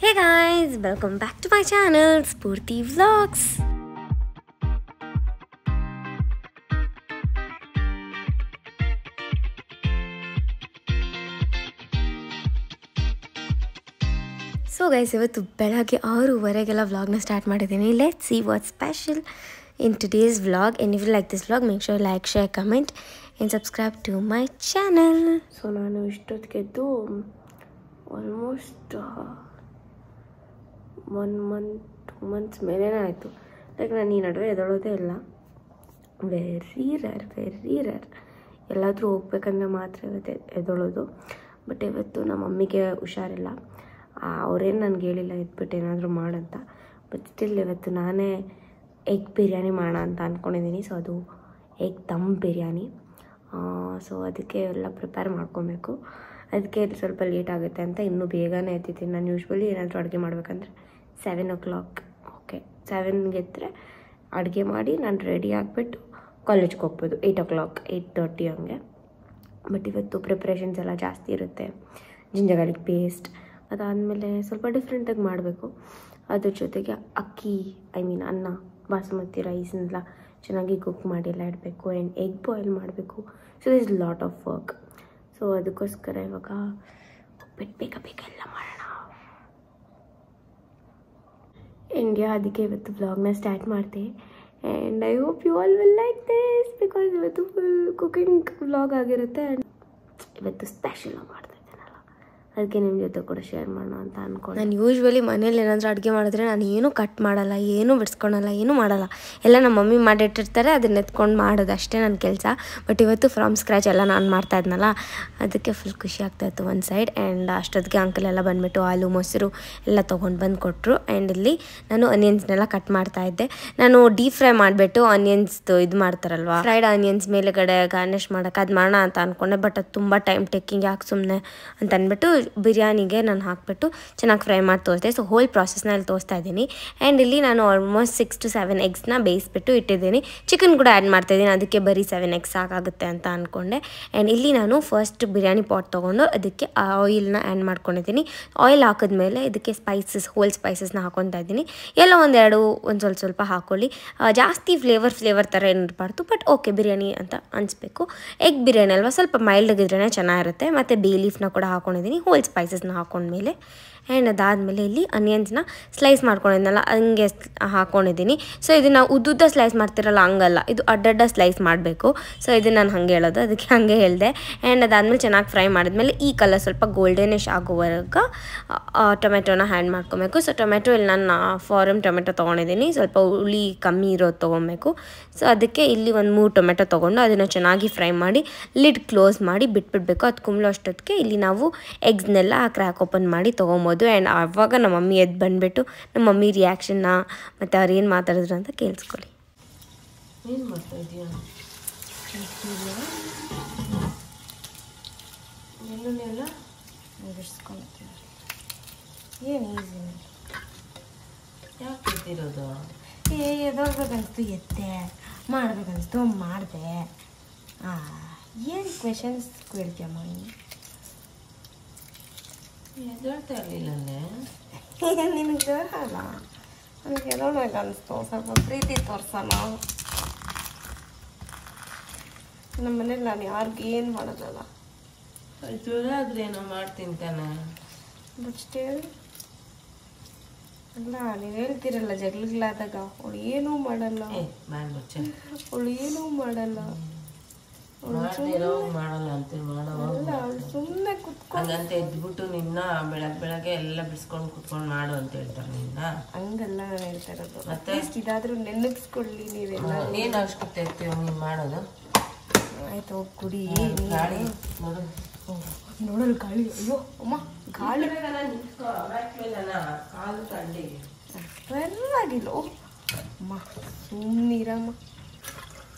Hey guys, welcome back to my channel, Spurti Vlogs. So guys, ಇವತ್ತು ಬೆಳಗ್ಗೆ 6:30 ವ್ಲಾಗ್ನ start ಮಾಡಿದ್ದೀನಿ. Let's see what's special in today's vlog. And if you like this vlog, make sure you like, share, comment and subscribe to my channel. So ನಾನು ಇಷ್ಟೊತ್ತಿಗೆದ್ದು almost 1 month 2 months ಮೇಲೇ ಆಯಿತು. Like ನಾನು ಈ ನಡುವೆ ಎದೊಳೋದೇ ಇಲ್ಲ. ವೆರಿ ರೇರ್ ಎಲ್ಲಾದರೂ ಹೋಗ್ಬೇಕಂದ್ರೆ ಮಾತ್ರ ಇವತ್ತು ಎದೊಳೋದು. ಬಟ್ ಇವತ್ತು ನಮ್ಮ ಮಮ್ಮಿಗೆ ಹುಷಾರಿಲ್ಲ. ಅವ್ರೇನು ನನಗೆ ಹೇಳಿಲ್ಲ ಎದ್ಬಿಟ್ಟು ಏನಾದರೂ ಮಾಡಂತ. ಬಟ್ ಸ್ಟಿಲ್ ಇವತ್ತು ನಾನೇ ಎಗ್ ಬಿರಿಯಾನಿ ಮಾಡೋಣ ಅಂತ ಅಂದ್ಕೊಂಡಿದ್ದೀನಿ. ಸೊ ಅದು ಎಗ್ ದಮ್ ಬಿರಿಯಾನಿ. ಸೊ ಅದಕ್ಕೆ ಎಲ್ಲ ಪ್ರಿಪೇರ್ ಮಾಡ್ಕೊಬೇಕು. ಅದಕ್ಕೆ ಸ್ವಲ್ಪ ಲೇಟ್ ಆಗುತ್ತೆ ಅಂತ ಇನ್ನೂ ಬೇಗನೆ ಎತ್ತಿದ್ದೀನಿ. ನಾನು ಯೂಶ್ವಲಿ ಏನಾದರೂ ಅಡುಗೆ ಮಾಡಬೇಕಂದ್ರೆ 7 o'clock. ಓಕೆ 7ಗೆ ಎದ್ದರೆ ಅಡುಗೆ ಮಾಡಿ ನಾನು ರೆಡಿ ಆಗಿಬಿಟ್ಟು ಕಾಲೇಜ್ಗೆ ಹೋಗ್ಬೋದು 8 o'clock 8:30 ಹಂಗೆ. ಬಟ್ ಇವತ್ತು ಪ್ರಿಪ್ರೇಷನ್ಸ್ ಎಲ್ಲ ಜಾಸ್ತಿ ಇರುತ್ತೆ. ಜಿಂಜರ್ ಗಾರ್ಲಿಕ್ ಪೇಸ್ಟ್, ಅದಾದಮೇಲೆ ಸ್ವಲ್ಪ ಡಿಫ್ರೆಂಟಾಗಿ ಮಾಡಬೇಕು. ಅದ್ರ ಜೊತೆಗೆ ಅಕ್ಕಿ ಅನ್ನ ಬಾಸುಮತಿ ರೈಸನ್ನೆಲ್ಲ ಚೆನ್ನಾಗಿ ಕುಕ್ ಮಾಡಿಲ್ಲ ಇಡಬೇಕು. ಆ್ಯಂಡ್ ಎಗ್ ಬಾಯ್ಲ್ ಮಾಡಬೇಕು. So this lot of work. So ಅದಕ್ಕೋಸ್ಕರ ಇವಾಗ ಬೇಗ ಎಲ್ಲ ಮಾಡೋಣ. ಇಂಡಿಯಾ ಅದಕ್ಕೆ ಇವತ್ತು ವ್ಲಾಗ್ನ ಸ್ಟಾರ್ಟ್ ಮಾಡಿದೆ. And I hope you all will like this because ಇವತ್ತು ಫುಲ್ ಕುಕಿಂಗ್ ವ್ಲಾಗ್ ಆಗಿರುತ್ತೆ. ಆ್ಯಂಡ್ ಇವತ್ತು ಸ್ಪೆಷಲ್ ಮಾಡ್ತಾ ಇದ್ದೀನಲ್ಲ, ಅದಕ್ಕೆ ನಿಮ್ಮ ಜೊತೆ ಕೂಡ ಶೇರ್ ಮಾಡೋಣ ಅಂತ ಅಂದ್ಕೊಂಡು. ನಾನು ಯೂಶ್ವಲಿ ಮನೇಲಿ ಏನಾದರೂ ಅಡುಗೆ ಮಾಡಿದ್ರೆ ನಾನು ಏನೂ ಕಟ್ ಮಾಡಲ್ಲ, ಏನೂ ಬಿಡಿಸ್ಕೊಳಲ್ಲ, ಏನೂ ಮಾಡಲ್ಲ. ಎಲ್ಲ ನಮ್ಮ ಮಮ್ಮಿ ಮಾಡಿಟ್ಟಿರ್ತಾರೆ, ಅದನ್ನ ಎತ್ಕೊಂಡು ಮಾಡೋದು ಅಷ್ಟೇ ನನ್ನ ಕೆಲಸ. ಬಟ್ ಇವತ್ತು ಫ್ರಮ್ ಸ್ಕ್ರ್ಯಾಚ್ ಎಲ್ಲ ನಾನು ಮಾಡ್ತಾ ಇದ್ನಲ್ಲ, ಅದಕ್ಕೆ ಫುಲ್ ಖುಷಿ ಆಗ್ತಾಯಿತ್ತು ಒಂದು ಸೈಡ್. ಆ್ಯಂಡ್ ಅಷ್ಟೊತ್ತಿಗೆ ಅಂಕಲ್ ಎಲ್ಲ ಬಂದುಬಿಟ್ಟು ಹಾಲು ಮೊಸರು ಎಲ್ಲ ತೊಗೊಂಡು ಬಂದು ಕೊಟ್ಟರು. ಆ್ಯಂಡ್ ಇಲ್ಲಿ ನಾನು ಆನಿಯನ್ಸ್ನೆಲ್ಲ ಕಟ್ ಮಾಡ್ತಾಯಿದ್ದೆ. ನಾನು ಡೀಪ್ ಫ್ರೈ ಮಾಡಿಬಿಟ್ಟು ಆನಿಯನ್ಸ್ದು ಇದು ಮಾಡ್ತಾರಲ್ವ, ಫ್ರೈಡ್ ಆನಿಯನ್ಸ್ ಮೇಲೆಗಡೆ ಗಾರ್ನಿಷ್ ಮಾಡೋಕೆ ಅದು ಮಾಡೋಣ ಅಂತ ಅಂದ್ಕೊಂಡೆ. ಬಟ್ ಅದು ತುಂಬ ಟೈಮ್ ಟೇಕಿಂಗ್, ಯಾಕೆ ಸುಮ್ಮನೆ ಅಂತ ಅಂದ್ಬಿಟ್ಟು ಬಿರಿಯಾನಿಗೆ ನಾನು ಹಾಕಿಬಿಟ್ಟು ಚೆನ್ನಾಗಿ ಫ್ರೈ ಮಾಡಿ ತೋರಿಸಿದೆ. ಸೊ ಹೋಲ್ ಪ್ರಾಸೆಸ್ನ ಇಲ್ಲಿ ತೋರಿಸ್ತಾ ಇದ್ದೀನಿ. ಆ್ಯಂಡ್ ಇಲ್ಲಿ ನಾನು ಆಲ್ಮೋಸ್ಟ್ 6 to 7 ಎಗ್ಸ್ನ ಬೇಯಿಸ್ಬಿಟ್ಟು ಇಟ್ಟಿದ್ದೀನಿ. ಚಿಕನ್ ಕೂಡ ಆ್ಯಡ್ ಮಾಡ್ತಾಯಿದ್ದೀನಿ, ಅದಕ್ಕೆ ಬರೀ 7 eggs ಸಾಕಾಗುತ್ತೆ ಅಂತ ಅಂದ್ಕೊಂಡೆ. ಆ್ಯಂಡ್ ಇಲ್ಲಿ ನಾನು ಫಸ್ಟ್ ಬಿರಿಯಾನಿ ಪಾಟ್ ತೊಗೊಂಡು ಅದಕ್ಕೆ ಆಯಿಲ್ನ ಆ್ಯಡ್ ಮಾಡ್ಕೊಂಡಿದ್ದೀನಿ. ಆಯಿಲ್ ಹಾಕಿದ್ಮೇಲೆ ಇದಕ್ಕೆ ಹೋಲ್ ಸ್ಪೈಸಸ್ನ ಹಾಕೊತಾ ಇದ್ದೀನಿ. ಎಲ್ಲ ಒಂದು ಸ್ವಲ್ಪ ಹಾಕ್ಕೊಳ್ಳಿ. ಜಾಸ್ತಿ ಫ್ಲೇವರ್ ಥರ ಏನು ಇರಬಾರ್ದು. ಬಟ್ ಓಕೆ ಬಿರಿಯಾನಿ ಅಂತ ಅನಿಸ್ಬೇಕು. ಎಗ್ ಬಿರಿಯಾನಿ ಅಲ್ವಾ, ಸ್ವಲ್ಪ ಮೈಲ್ಡಾಗಿದ್ರೇ ಚೆನ್ನಾಗಿರುತ್ತೆ. ಮತ್ತು ಬೇ ಲೀಫ್ನ ಕೂಡ ಹಾಕ್ಕೊಂಡಿದ್ದೀನಿ ಹೋಲ್ ಸ್ಪೈಸಸ್ನ ಹಾಕೊಂಡ್ಮೇಲೆ. ಆ್ಯಂಡ್ ಅದಾದಮೇಲೆ ಇಲ್ಲಿ ಅನಿಯನ್ಸ್ನ ಸ್ಲೈಸ್ ಮಾಡ್ಕೊಂಡಿದ್ನಲ್ಲ ಹಂಗೆ ಹಾಕ್ಕೊಂಡಿದ್ದೀನಿ. ಸೊ ಇದನ್ನು ಉದ್ದುದ್ದ ಸ್ಲೈಸ್ ಮಾಡ್ತಿರಲ್ಲ ಹಂಗಲ್ಲ, ಇದು ಅಡ್ಡಡ್ಡ ಸ್ಲೈಸ್ ಮಾಡಬೇಕು. ಸೊ ಇದನ್ನು ನಾನು ಹಾಗೆ ಹೇಳೋದು, ಅದಕ್ಕೆ ಹಾಗೆ ಹೇಳಿದೆ. ಆ್ಯಂಡ್ ಅದಾದಮೇಲೆ ಚೆನ್ನಾಗಿ ಫ್ರೈ ಮಾಡಿದ್ಮೇಲೆ ಈ ಕಲರ್ ಸ್ವಲ್ಪ ಗೋಲ್ಡನಿಶ್ ಆಗೋವರೆಗೆ ಟೊಮೆಟೊನ ಹ್ಯಾಂಡ್ ಮಾಡ್ಕೊಬೇಕು. ಸೊ ಟೊಮೆಟೊ ಇಲ್ಲಿ ನಾನು ಫಾರಮ್ ಟೊಮೆಟೊ ತೊಗೊಂಡಿದ್ದೀನಿ, ಸ್ವಲ್ಪ ಹುಳಿ ಕಮ್ಮಿ ಇರೋದು ತೊಗೊಬೇಕು. ಸೊ ಅದಕ್ಕೆ ಇಲ್ಲಿ ಒಂದು 3 ಟೊಮೆಟೊ ತೊಗೊಂಡು ಅದನ್ನು ಚೆನ್ನಾಗಿ ಫ್ರೈ ಮಾಡಿ ಲಿಡ್ ಕ್ಲೋಸ್ ಮಾಡಿ ಬಿಟ್ಬಿಡ್ಬೇಕು. ಅದು ಕುಂಬ್ಳೋ ಅಷ್ಟೊತ್ತಿಗೆ ಇಲ್ಲಿ ನಾವು ಎಗ್ಸ್ನೆಲ್ಲ ಕ್ರ್ಯಾಕ್ ಓಪನ್ ಮಾಡಿ ತೊಗೊಬೋದು. ಆ್ಯಂಡ್ ಆವಾಗ ನಮ್ಮ ಮಮ್ಮಿ ಎದ್ದು ಬಂದುಬಿಟ್ಟು ನಮ್ಮ ಮಮ್ಮಿ ರಿಯಾಕ್ಷನ್ನ ಮತ್ತು ಅವ್ರು ಏನು ಮಾತಾಡಿದ್ರು ಅಂತ ಕೇಳಿಸ್ಕೊಳ್ಳಿ. ಏನು ಮಾಡ್ತಾ ಇದೆಯಾ? ಬೆಳ್ಳುಳ್ಳಿಯೆಲ್ಲ ಬಿಡಿಸ್ಕೊಳ್ತೀವಿ. ಏನು ಈಸಿ, ಯಾಕೆ ಎದ್ದಿರೋದು? ಎದೋಗ್ಬೇಕನ್ನಿಸ್ತು ಎತ್ತೆ, ಮಾಡ್ಬೇಕನ್ನಿಸ್ತು ಮಾಡಿದೆ. ಏನು ಕ್ವೆಶನ್ಸ್ ಕೇಳ್ತೀಯಮ್ಮ ನೀನು? ಎದ್ದೇಳ್ತಾ ಇರಲಿಲ್ಲಲ್ಲೇ. ನಿನಗೆ ಬರಲ್ಲ, ನನಗೆ ಎದೋಳ್ಬೇಕು ಅನಿಸ್ತು. ಸ್ವಲ್ಪ ಪ್ರೀತಿ ತೋರಿಸಲ್ಲ. ನಮ್ಮ ಮನೇಲಿ ನಾನು ಯಾರಿಗೂ ಏನು ಮಾಡೋದಲ್ಲ. ಜೋರಾದ್ರೇನೋ ಮಾಡ್ತೀನಿ ತಾನೆ. ಬಟ್ ಸ್ಟಿಲ್ ಅಲ್ಲ, ನೀವು ಹೇಳ್ತೀರಲ್ಲ ಜಗಳಾದಾಗ ಅವಳು ಏನೂ ಮಾಡಲ್ಲ, ಅವಳು ಏನೂ ಮಾಡಲ್ಲ, ಮಾಡಲ್ಲ ಅಂತೀವಿ. ಸುಮ್ಮನೆ ಕುತ್ಕೊಂಡು ಹಂಗಂತ ಎದ್ಬಿಟ್ಟು ನಿನ್ನ ಬೆಳಗ್ಗೆ ಎಲ್ಲ ಬಿಡಿಸ್ಕೊಂಡು ಕುತ್ಕೊಂಡು ಮಾಡು ಅಂತ ಹೇಳ್ತಾರೆ. ನಿನ್ನ ಹಂಗಲ್ಲ ನಾನು ಹೇಳ್ತಾ ಇರೋದು. ಮತ್ತೆ ಇದಾದ್ರೂ ನೆನಪಿಸ್ಕೊಳ್ಳಿ ನೀವೆಲ್ಲ. ನೀನು ಅಷ್ಟು ಇರ್ತೀವಿ ನೀನು ಮಾಡೋದು. ಆಯ್ತು ಹೋಗಿ ಕುಡಿ. ಗಾಳಿ ನೋಡು, ನೋಡಲ್ ಗಾಳಿ. ಅಯ್ಯೋ ಅಮ್ಮ ಗಾಳಿ ಕಾಲು ಕಂಡಿಗೆ ಪರವಾಗಿಲ್ಲ ಅಮ್ಮ, ಸುಮ್ಮನಿರಮ್ಮ.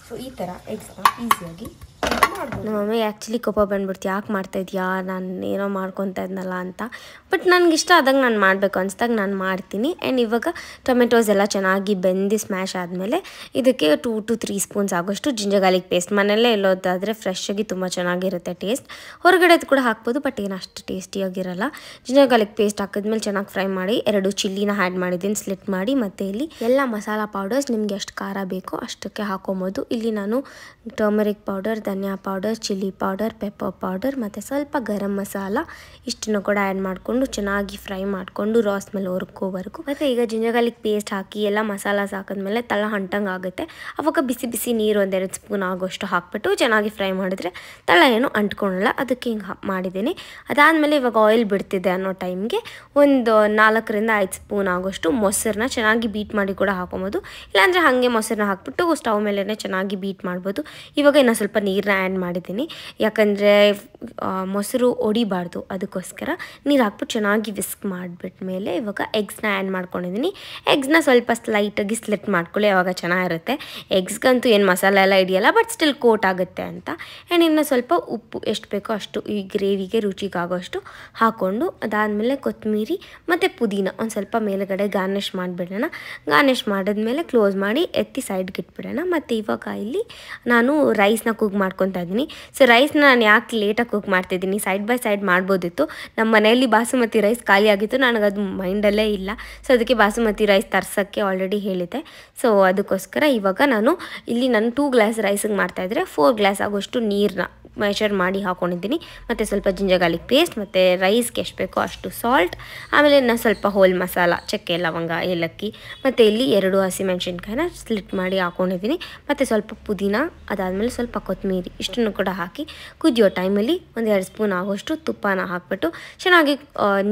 ಸೊ ಈ ಥರ ಎಗ್ಸ್ನ ಈಸಿಯಾಗಿ ನಮ್ಮ ಮಮ್ಮಿಗೆ ಆ್ಯಕ್ಚುಲಿ ಕೋಪ ಬಂದ್ಬಿಡ್ತು, ಯಾಕೆ ಮಾಡ್ತಾಯಿದ್ಯಾ, ನಾನು ಏನೋ ಮಾಡ್ಕೊತಾ ಇದ್ನಲ್ಲ ಅಂತ. ಬಟ್ ನನಗೆ ಇಷ್ಟ ಆದಾಗ ನಾನು ಮಾಡಬೇಕು ಅನಿಸ್ದಾಗ ನಾನು ಮಾಡ್ತೀನಿ. ಆ್ಯಂಡ್ ಇವಾಗ ಟೊಮೆಟೋಸ್ ಎಲ್ಲ ಚೆನ್ನಾಗಿ ಬೆಂದು ಸ್ಮ್ಯಾಶ್ ಆದಮೇಲೆ ಇದಕ್ಕೆ 2 to 3 ಸ್ಪೂನ್ಸ್ ಆಗೋಷ್ಟು ಜಿಂಜರ್ ಗಾರ್ಲಿಕ್ ಪೇಸ್ಟ್. ಮನೆಯಲ್ಲೇ ಎಲ್ಲೋದಾದರೆ ಫ್ರೆಶ್ ಆಗಿ ತುಂಬ ಚೆನ್ನಾಗಿರುತ್ತೆ ಟೇಸ್ಟ್. ಹೊರಗಡೆದು ಕೂಡ ಹಾಕ್ಬೋದು, ಬಟ್ ಏನು ಅಷ್ಟು ಟೇಸ್ಟಿಯಾಗಿರಲ್ಲ. ಜಿಂಜರ್ ಗಾರ್ಲಿಕ್ ಪೇಸ್ಟ್ ಹಾಕಿದ್ಮೇಲೆ ಚೆನ್ನಾಗಿ ಫ್ರೈ ಮಾಡಿ 2 ಚಿಲ್ಲಿನ ಆ್ಯಡ್ ಮಾಡಿದ್ದೀನಿ ಸ್ಲಿಟ್ ಮಾಡಿ. ಮತ್ತು ಇಲ್ಲಿ ಎಲ್ಲ ಮಸಾಲ ಪೌಡರ್ಸ್ ನಿಮಗೆ ಎಷ್ಟು ಖಾರ ಬೇಕೋ ಅಷ್ಟಕ್ಕೆ ಹಾಕೊಬೋದು. ಇಲ್ಲಿ ನಾನು turmeric powder, dhaniya powder, chilli powder, pepper powder ಮತ್ತು ಸ್ವಲ್ಪ ಗರಂ ಮಸಾಲ ಇಷ್ಟನ್ನು ಕೂಡ ಆ್ಯಡ್ ಮಾಡಿಕೊಂಡು ಚೆನ್ನಾಗಿ ಫ್ರೈ ಮಾಡಿಕೊಂಡು ರಾ ಸ್ಮೆಲ್ ಹೊರ್ಕೋವರೆಗೂ. ಮತ್ತು ಈಗ ಜಿಂಜರ್ ಗಾರ್ಲಿಕ್ ಪೇಸ್ಟ್ ಹಾಕಿ ಎಲ್ಲ ಮಸಾಲಾಸ್ ಹಾಕಿದ್ಮೇಲೆ ತಳ ಹಂಟಂಗೆ ಆಗುತ್ತೆ. ಅವಾಗ ಬಿಸಿ ಬಿಸಿ ನೀರು 1-2 ಸ್ಪೂನ್ ಆಗೋಷ್ಟು ಹಾಕ್ಬಿಟ್ಟು ಚೆನ್ನಾಗಿ ಫ್ರೈ ಮಾಡಿದ್ರೆ ತಳ ಏನು ಅಂಟ್ಕೊಳ್ಳಲ್ಲ. ಅದಕ್ಕೆ ಹಿಂಗೆ ಮಾಡಿದ್ದೀನಿ. ಅದಾದಮೇಲೆ ಇವಾಗ ಆಯಿಲ್ ಬಿಡ್ತಿದೆ ಅನ್ನೋ ಟೈಮ್ಗೆ ಒಂದು 4 to 5 ಸ್ಪೂನ್ ಆಗೋಷ್ಟು ಮೊಸರನ್ನ ಚೆನ್ನಾಗಿ ಬೀಟ್ ಮಾಡಿ ಕೂಡ ಹಾಕೊಬೋದು. ಇಲ್ಲಾಂದರೆ ಹಾಗೆ ಮೊಸರನ್ನ ಹಾಕ್ಬಿಟ್ಟು ಸ್ಟವ್ ಮೇಲೇ ಚೆನ್ನಾಗಿ ಬೀಟ್ ಮಾಡ್ಬೋದು. ಇವಾಗ ಇನ್ನೂ ಸ್ವಲ್ಪ ನೀರನ್ನ ಆ್ಯಡ್ ಮಾಡಿದ್ದೀನಿ, ಯಾಕಂದರೆ ಮೊಸರು ಒಡಿಬಾರ್ದು, ಅದಕ್ಕೋಸ್ಕರ ನೀರು ಹಾಕ್ಬಿಟ್ಟು ಚೆನ್ನಾಗಿ ವಿಸ್ಕ್ ಮಾಡಿಬಿಟ್ಮೇಲೆ ಇವಾಗ ಎಗ್ಸ್ನ ಆ್ಯಡ್ ಮಾಡ್ಕೊಂಡಿದ್ದೀನಿ. ಎಗ್ಸ್ನ ಸ್ವಲ್ಪ ಸ್ಲೈಟಾಗಿ ಸ್ಲಿಟ್ ಮಾಡ್ಕೊಳ್ಳಿ, ಆವಾಗ ಚೆನ್ನಾಗಿರುತ್ತೆ. ಎಗ್ಸ್ಗಂತೂ ಏನು ಮಸಾಲೆ ಎಲ್ಲ ಹಿಡಿಯಲ್ಲ, ಬಟ್ ಸ್ಟಿಲ್ ಕೋಟ್ ಆಗುತ್ತೆ ಅಂತ. ಆ್ಯಂಡ್ ಇನ್ನು ಸ್ವಲ್ಪ ಉಪ್ಪು ಎಷ್ಟು ಬೇಕೋ ಅಷ್ಟು ಈ ಗ್ರೇವಿಗೆ ರುಚಿಗಾಗೋಷ್ಟು ಹಾಕ್ಕೊಂಡು ಅದಾದಮೇಲೆ ಕೊತ್ತಂಬರಿ ಮತ್ತು ಪುದೀನ ಒಂದು ಸ್ವಲ್ಪ ಮೇಲುಗಡೆ ಗಾರ್ನಿಷ್ ಮಾಡಿಬಿಡೋಣ. ಗಾರ್ನಿಷ್ ಮಾಡಿದ್ಮೇಲೆ ಕ್ಲೋಸ್ ಮಾಡಿ ಎತ್ತಿ ಸೈಡ್ಗೆ ಇಟ್ಬಿಡೋಣ. ಮತ್ತು ಇವಾಗ ಇಲ್ಲಿ ನಾನು ರೈಸ್ನ ಕುಕ್ ಮಾಡ್ಕೊತಾ ಇದ್ದೀನಿ. ಸೊ ರೈಸ್ನ ನಾನು ಯಾಕೆ ಲೇಟಾಗಿ ಕುಕ್ ಮಾಡ್ತಿದ್ದೀನಿ, ಸೈಡ್ ಬೈ ಸೈಡ್ ಮಾಡ್ಬೋದಿತ್ತು. ನಮ್ಮ ಮನೆಯಲ್ಲಿ ಬಾಸುಮತಿ ರೈಸ್ ಖಾಲಿ ಆಗಿತ್ತು, ನನಗದು ಮೈಂಡಲ್ಲೇ ಇಲ್ಲ. ಸೊ ಅದಕ್ಕೆ ಬಾಸುಮತಿ ರೈಸ್ ತರ್ಸೋಕ್ಕೆ ಆಲ್ರೆಡಿ ಹೇಳಿದ್ದೆ. ಸೊ ಅದಕ್ಕೋಸ್ಕರ ಇವಾಗ ನಾನು 2 ಗ್ಲಾಸ್ ರೈಸಿಗೆ ಮಾಡ್ತಾಯಿದ್ರೆ 4 ಗ್ಲಾಸ್ ಆಗೋಷ್ಟು ನೀರನ್ನ ಮೆಷರ್ ಮಾಡಿ ಹಾಕ್ಕೊಂಡಿದ್ದೀನಿ. ಮತ್ತು ಸ್ವಲ್ಪ ಜಿಂಜರ್ ಗಾರ್ಲಿಕ್ ಪೇಸ್ಟ್ ಮತ್ತು ರೈಸ್ಗೆ ಎಷ್ಟು ಬೇಕೋ ಅಷ್ಟು ಸಾಲ್ಟ್, ಆಮೇಲೆ ನಾನು ಸ್ವಲ್ಪ ಹೋಲ್ ಮಸಾಲ, ಚಕ್ಕೆ, ಲವಂಗ, ಏಲಕ್ಕಿ ಮತ್ತು ಇಲ್ಲಿ 2 ಹಸಿಮೆಣ್ಸಿನ್ಕಾಯಿನ ಸ್ಲಿಟ್ ಮಾಡಿ ಹಾಕ್ಕೊಂಡಿದ್ದೀನಿ. ಮತ್ತು ಸ್ವಲ್ಪ ಪುದೀನ, ಅದಾದಮೇಲೆ ಸ್ವಲ್ಪ ಕೊತ್ತಂಬರಿ ಇಷ್ಟನ್ನು ಕೂಡ ಹಾಕಿ ಕುದಿಯೋ ಟೈಮಲ್ಲಿ 1-2 ಸ್ಪೂನ್ ಆಗೋಷ್ಟು ತುಪ್ಪನ ಹಾಕ್ಬಿಟ್ಟು ಚೆನ್ನಾಗಿ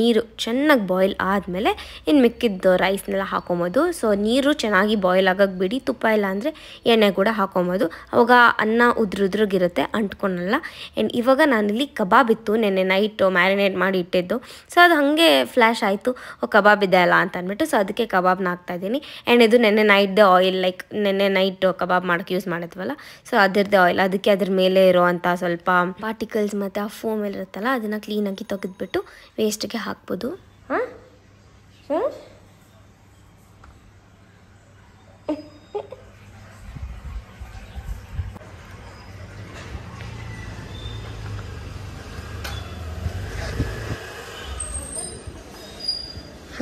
ನೀರು ಚೆನ್ನಾಗಿ ಬಾಯ್ಲ್ ಆದಮೇಲೆ ಇನ್ನು ಮಿಕ್ಕಿದ್ದು ರೈಸ್ನೆಲ್ಲ ಹಾಕೊಬೋದು. ಸೊ ನೀರು ಚೆನ್ನಾಗಿ ಬಾಯ್ಲ್ ಆಗೋಕ್ಕೆ ಬಿಡಿ, ತುಪ್ಪ ಇಲ್ಲ ಅಂದರೆ ಎಣ್ಣೆ ಕೂಡ ಹಾಕೊಬೋದು. ಅವಾಗ ಅನ್ನ ಉದ್ರುದ್ರಾಗಿರುತ್ತೆ, ಅಂಟ್ಕೊಳಲ್ಲ. ಆ್ಯಂಡ್ ಇವಾಗ ನಾನಿಲ್ಲಿ ಕಬಾಬ್ ಇತ್ತು ನೆನ್ನೆ ನೈಟು ಮ್ಯಾರಿನೇಟ್ ಮಾಡಿ ಇಟ್ಟಿದ್ದು. ಸೊ ಅದು ಹಾಗೆ ಫ್ಲ್ಯಾಶ್ ಆಯಿತು, ಕಬಾಬ್ ಇದೆ ಅಲ್ಲ ಅಂತ ಅಂದ್ಬಿಟ್ಟು. ಸೊ ಅದಕ್ಕೆ ಕಬಾಬ್ನ ಹಾಕ್ತಾಯಿದ್ದೀನಿ. ಆ್ಯಂಡ್ ಇದು ನೆನ್ನೆ ನೈಟ್ದೇ ಆಯಿಲ್, ಲೈಕ್ ನೆನ್ನೆ ನೈಟ್ ಕಬಾಬ್ ಮಾಡೋಕ್ಕೆ ಯೂಸ್ ಮಾಡಿದ್ವಲ್ಲ, ಸೊ ಅದರದ್ದೇ ಆಯಿಲ್. ಅದಕ್ಕೆ ಅದ್ರ ಮೇಲೆ ಇರೋವಂಥ ಸ್ವಲ್ಪ ಪಾರ್ಟಿಕಲ್ಸ್ ಮತ್ತು ಆ ಫೋಮ್ ಇರುತ್ತಲ್ಲ ಅದನ್ನು ಕ್ಲೀನಾಗಿ ತೆಗೆದುಬಿಟ್ಟು ವೇಸ್ಟಿಗೆ ಹಾಕ್ಬೋದು.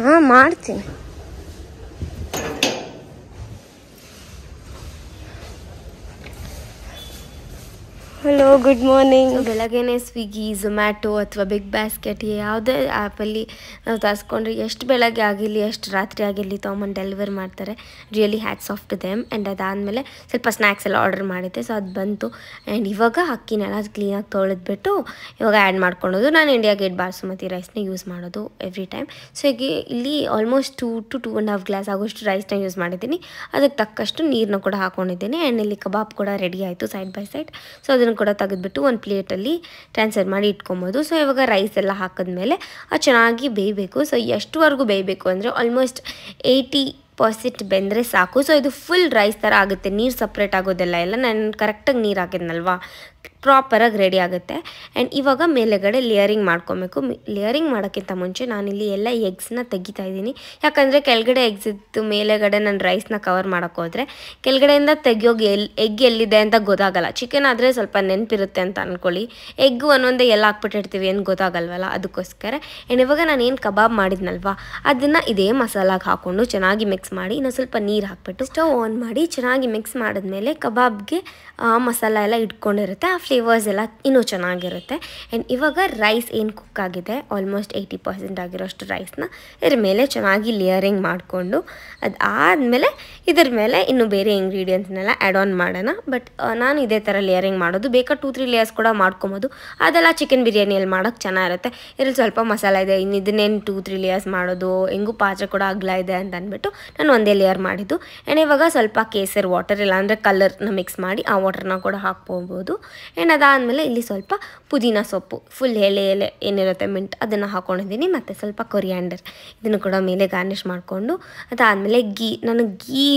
ಹಾಂ ಮಾಡ್ತೀನಿ. Hello, good morning. ಬೆಳಗ್ಗೆನೇ ಸ್ವಿಗ್ಗಿ, ಝೊಮ್ಯಾಟೊ ಅಥವಾ ಬಿಗ್ ಬಾಸ್ಕೆಟ್ ಯಾವುದೇ ಆ್ಯಪಲ್ಲಿ ನಾವು ತರಿಸ್ಕೊಂಡ್ರೆ ಎಷ್ಟು ಬೆಳಗ್ಗೆ ಆಗಿರಲಿ ಎಷ್ಟು ರಾತ್ರಿ ಆಗಿರಲಿ ತೊಗೊಂಬಂದು ಡೆಲಿವರ್ ಮಾಡ್ತಾರೆ. Really hats off to them. And ಅದಾದಮೇಲೆ ಸ್ವಲ್ಪ ಸ್ನ್ಯಾಕ್ಸ್ ಎಲ್ಲ ಆರ್ಡರ್ ಮಾಡಿದ್ದೆ, ಸೊ ಅದು ಬಂತು. ಆ್ಯಂಡ್ ಇವಾಗ ಅಕ್ಕಿನೆಲ್ಲ ಕ್ಲೀನಾಗಿ ತೊಳೆದ್ಬಿಟ್ಟು ಇವಾಗ ಆ್ಯಡ್ ಮಾಡ್ಕೊಳೋದು. ನಾನು ಇಂಡಿಯಾ ಗೇಟ್ ಬಾಸುಮತಿ ರೈಸ್ನ ಯೂಸ್ ಮಾಡೋದು ಎವ್ರಿ ಟೈಮ್. ಸೊ ಈಗ ಇಲ್ಲಿ ಆಲ್ಮೋಸ್ಟ್ 2 to 2.5 ಗ್ಲಾಸ್ ಆಗೋಷ್ಟು ರೈಸ್ನ ಯೂಸ್ ಮಾಡಿದ್ದೀನಿ. ಅದಕ್ಕೆ ತಕ್ಕಷ್ಟು ನೀರನ್ನ ಕೂಡ ಹಾಕ್ಕೊಂಡಿದ್ದೀನಿ. ಆ್ಯಂಡ್ ಇಲ್ಲಿ ಕಬಾಬ್ ಕೂಡ ರೆಡಿ ಆಯಿತು ಸೈಡ್ ಬೈ ಸೈಡ್. ಸೊ ಅದನ್ನು ಕೂಡ ತೆಗೆದುಬಿಟ್ಟು ಒಂದು ಪ್ಲೇಟಲ್ಲಿ ಟ್ರಾನ್ಸ್ಫರ್ ಮಾಡಿ ಇಟ್ಕೊಬೋದು. ಸೊ ಇವಾಗ ರೈಸ್ ಎಲ್ಲ ಹಾಕಿದ್ಮೇಲೆ ಅದು ಚೆನ್ನಾಗಿ ಬೇಯಬೇಕು. ಸೊ ಎಷ್ಟುವರೆಗೂ ಬೇಯಬೇಕು ಅಂದರೆ ಆಲ್ಮೋಸ್ಟ್ 80% ಬೆಂದರೆ ಸಾಕು. ಸೊ ಇದು ಫುಲ್ ರೈಸ್ ಥರ ಆಗುತ್ತೆ, ನೀರು ಸಪ್ರೇಟ್ ಆಗೋದೆಲ್ಲ ಎಲ್ಲ. ನಾನು ಕರೆಕ್ಟಾಗಿ ನೀರು ಹಾಕಿದ್ನಲ್ವಾ, ಪ್ರಾಪರಾಗಿ ರೆಡಿ ಆಗುತ್ತೆ. ಆ್ಯಂಡ್ ಇವಾಗ ಮೇಲೆಗಡೆ ಲೇಯರಿಂಗ್ ಮಾಡ್ಕೊಬೇಕು. ಲೇಯರಿಂಗ್ ಮಾಡೋಕ್ಕಿಂತ ಮುಂಚೆ ನಾನಿಲ್ಲಿ ಎಲ್ಲ ಎಗ್ಸ್ನ ತೆಗಿತಾ ಇದ್ದೀನಿ. ಯಾಕಂದರೆ ಕೆಳಗಡೆ ಎಗ್ಸ್ ಇತ್ತು, ಮೇಲೆಗಡೆ ನಾನು ರೈಸ್ನ ಕವರ್ ಮಾಡೋಕ್ಕೋದ್ರೆ ಕೆಳಗಡೆಯಿಂದ ತೆಗಿಯೋಗಿ ಎಗ್ ಎಲ್ಲಿದೆ ಅಂತ ಗೊತ್ತಾಗಲ್ಲ. ಚಿಕನ್ ಆದರೆ ಸ್ವಲ್ಪ ನೆನಪಿರುತ್ತೆ ಅಂತ ಅಂದ್ಕೊಳ್ಳಿ, ಎಗ್ ಒಂದೊಂದೇ ಎಲ್ಲ ಹಾಕ್ಬಿಟ್ಟಿರ್ತೀವಿ, ಏನು ಗೊತ್ತಾಗಲ್ವಲ್ಲ, ಅದಕ್ಕೋಸ್ಕರ. ಆ್ಯಂಡ್ ಇವಾಗ ನಾನು ಏನು ಕಬಾಬ್ ಮಾಡಿದ್ನಲ್ವ ಅದನ್ನು ಇದೇ ಮಸಾಲಾಗೆ ಹಾಕ್ಕೊಂಡು ಚೆನ್ನಾಗಿ ಮಿಕ್ಸ್ ಮಾಡಿ ಇನ್ನೂ ಸ್ವಲ್ಪ ನೀರು ಹಾಕ್ಬಿಟ್ಟು ಸ್ಟವ್ ಆನ್ ಮಾಡಿ ಚೆನ್ನಾಗಿ ಮಿಕ್ಸ್ ಮಾಡಿದ್ಮೇಲೆ ಕಬಾಬ್ಗೆ ಮಸಾಲ ಎಲ್ಲ ಇಟ್ಕೊಂಡಿರುತ್ತೆ, ಆ ಫ್ಲೇವರ್ಸ್ ಎಲ್ಲ ಇನ್ನೂ ಚೆನ್ನಾಗಿರುತ್ತೆ. ಆ್ಯಂಡ್ ಇವಾಗ ರೈಸ್ ಏನು ಕುಕ್ ಆಗಿದೆ ಆಲ್ಮೋಸ್ಟ್ 80% ಆಗಿರೋಷ್ಟು ರೈಸ್ನ ಇದ್ರ ಮೇಲೆ ಚೆನ್ನಾಗಿ ಲೇಯರಿಂಗ್ ಮಾಡಿಕೊಂಡು ಅದಾದಮೇಲೆ ಇದ್ರ ಮೇಲೆ ಇನ್ನು ಬೇರೆ ಇಂಗ್ರೀಡಿಯೆಂಟ್ಸ್ನೆಲ್ಲ ಆ್ಯಡ್ ಆನ್ ಮಾಡೋಣ. ಬಟ್ ನಾನು ಇದೇ ಥರ ಲೇಯರಿಂಗ್ ಮಾಡೋದು. ಬೇಕಾ 2-3 ಲೇಯರ್ಸ್ ಕೂಡ ಮಾಡ್ಕೊಬೋದು, ಅದೆಲ್ಲ ಚಿಕನ್ ಬಿರಿಯಾನಿಯಲ್ಲಿ ಮಾಡೋಕ್ಕೆ ಚೆನ್ನಾಗಿರುತ್ತೆ. ಇದ್ರಲ್ಲಿ ಸ್ವಲ್ಪ ಮಸಾಲ ಇದೆ, ಇನ್ನು ಇದನ್ನೇನು 2-3 ಲೇಯರ್ಸ್ ಮಾಡೋದು, ಹೆಂಗೂ ಪಾತ್ರೆ ಕೂಡ ಅಗಲ ಇದೆ ಅಂತ ಅಂದ್ಬಿಟ್ಟು ನಾನು ಒಂದೇ ಲೇಯರ್ ಮಾಡಿದ್ದು. ಆ್ಯಂಡ್ ಇವಾಗ ಸ್ವಲ್ಪ ಕೇಸರ್ ವಾಟರ್ ಇಲ್ಲಾಂದರೆ ಕಲರ್ನ ಮಿಕ್ಸ್ ಮಾಡಿ ಆ ವಾಟರ್ನ ಕೂಡ ಹಾಕ್ಬೋದು. ಆ್ಯಂಡ್ ಅದಾದಮೇಲೆ ಇಲ್ಲಿ ಸ್ವಲ್ಪ ಪುದೀನ ಸೊಪ್ಪು ಫುಲ್ ಎಲೆ ಏನಿರುತ್ತೆ ಮಿಂಟ್ ಅದನ್ನು ಹಾಕ್ಕೊಂಡಿದ್ದೀನಿ, ಮತ್ತು ಸ್ವಲ್ಪ ಕೊರಿಯಾಂಡರ್ ಇದನ್ನು ಕೂಡ ಮೇಲೆ ಗಾರ್ನಿಷ್ ಮಾಡಿಕೊಂಡು ಅದಾದಮೇಲೆ ನನಗೆ ಗೀ